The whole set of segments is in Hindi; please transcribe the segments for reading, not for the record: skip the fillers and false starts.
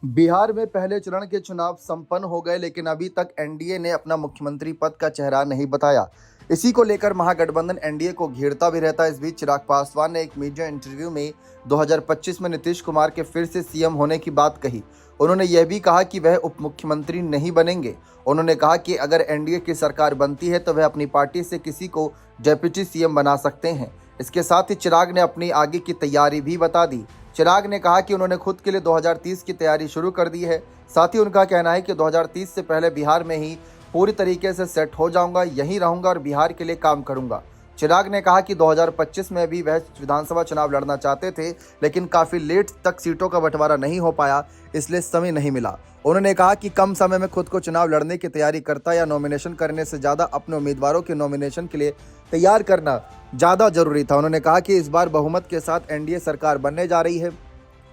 बिहार में पहले चरण के चुनाव संपन्न हो गए, लेकिन अभी तक एनडीए ने अपना मुख्यमंत्री पद का चेहरा नहीं बताया। इसी को लेकर महागठबंधन एनडीए को घेरता भी रहता है। इस बीच चिराग पासवान ने एक मीडिया इंटरव्यू में 2025 में नीतीश कुमार के फिर से सीएम होने की बात कही। उन्होंने यह भी कहा कि वह उप मुख्यमंत्री नहीं बनेंगे। उन्होंने कहा कि अगर एनडीए की सरकार बनती है तो वह अपनी पार्टी से किसी को डेप्यूटी सीएम बना सकते हैं। इसके साथ ही चिराग ने अपनी आगे की तैयारी भी बता दी। चिराग ने कहा कि उन्होंने खुद के लिए 2030 की तैयारी शुरू कर दी है। साथ ही उनका कहना है कि 2030 से पहले बिहार में ही पूरी तरीके से सेट हो जाऊंगा, यहीं रहूंगा और बिहार के लिए काम करूंगा। चिराग ने कहा कि 2025 में भी वह विधानसभा चुनाव लड़ना चाहते थे, लेकिन काफ़ी लेट तक सीटों का बंटवारा नहीं हो पाया, इसलिए समय नहीं मिला। उन्होंने कहा कि कम समय में खुद को चुनाव लड़ने की तैयारी करता या नॉमिनेशन करने से ज़्यादा अपने उम्मीदवारों के नॉमिनेशन के लिए तैयार करना ज़्यादा जरूरी था। उन्होंने कहा कि इस बार बहुमत के साथ एनडीए सरकार बनने जा रही है।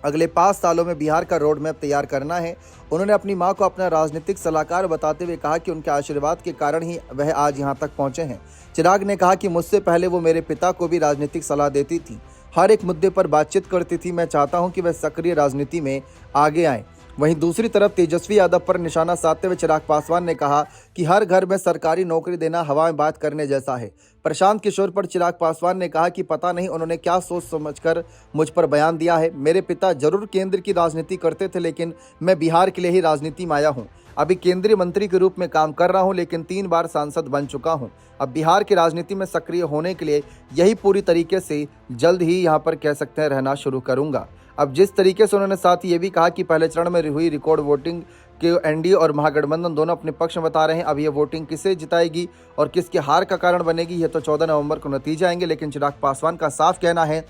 अगले 5 सालों में बिहार का रोड मैप तैयार करना है। उन्होंने अपनी मां को अपना राजनीतिक सलाहकार बताते हुए कहा कि उनके आशीर्वाद के कारण ही वह आज यहां तक पहुंचे हैं। चिराग ने कहा कि मुझसे पहले वो मेरे पिता को भी राजनीतिक सलाह देती थी, हर एक मुद्दे पर बातचीत करती थी। मैं चाहता हूं कि वह सक्रिय राजनीति में आगे आएं। वहीं दूसरी तरफ तेजस्वी यादव पर निशाना साधते हुए चिराग पासवान ने कहा कि हर घर में सरकारी नौकरी देना हवा में बात करने जैसा है। प्रशांत किशोर पर चिराग पासवान ने कहा कि पता नहीं उन्होंने क्या सोच समझकर मुझ पर बयान दिया है। मेरे पिता जरूर केंद्र की राजनीति करते थे, लेकिन मैं बिहार के लिए ही राजनीति में आया हूँ। अभी केंद्रीय मंत्री के रूप में काम कर रहा हूं, लेकिन 3 बार सांसद बन चुका हूं। अब बिहार की राजनीति में सक्रिय होने के लिए यही पूरी तरीके से जल्द ही यहां पर कह सकते हैं रहना शुरू करूंगा। अब जिस तरीके से उन्होंने साथ ही ये भी कहा कि पहले चरण में हुई रिकॉर्ड वोटिंग के एनडीए और महागठबंधन दोनों अपने पक्ष में बता रहे हैं। अब ये वोटिंग किसे जिताएगी और किसके हार का कारण बनेगी, ये तो 14 नवंबर को नतीजे आएंगे। लेकिन चिराग पासवान का साफ कहना है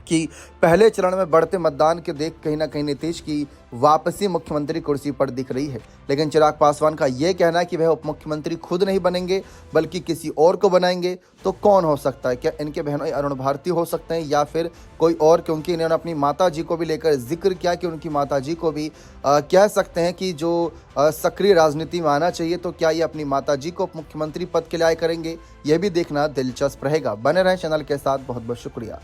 कि पहले चरण में बढ़ते मतदान के देख कहीं ना कहीं नीतीश की वापसी मुख्यमंत्री कुर्सी पर दिख रही है। लेकिन चिराग पासवान का यह कहना है कि वह उप मुख्यमंत्री खुद नहीं बनेंगे, बल्कि किसी और को बनाएंगे। तो कौन हो सकता है? क्या इनके बहनों अरुण भारती हो सकते हैं या फिर कोई और? क्योंकि इन्होंने अपनी माता जी को भी लेकर जिक्र किया कि उनकी माता जी को भी कह सकते हैं कि जो सक्रिय राजनीति में आना चाहिए। तो क्या ये अपनी माता जी को उप मुख्यमंत्री पद के लिए आए करेंगे? यह भी देखना दिलचस्प रहेगा। बने रहें चैनल के साथ। बहुत बहुत शुक्रिया।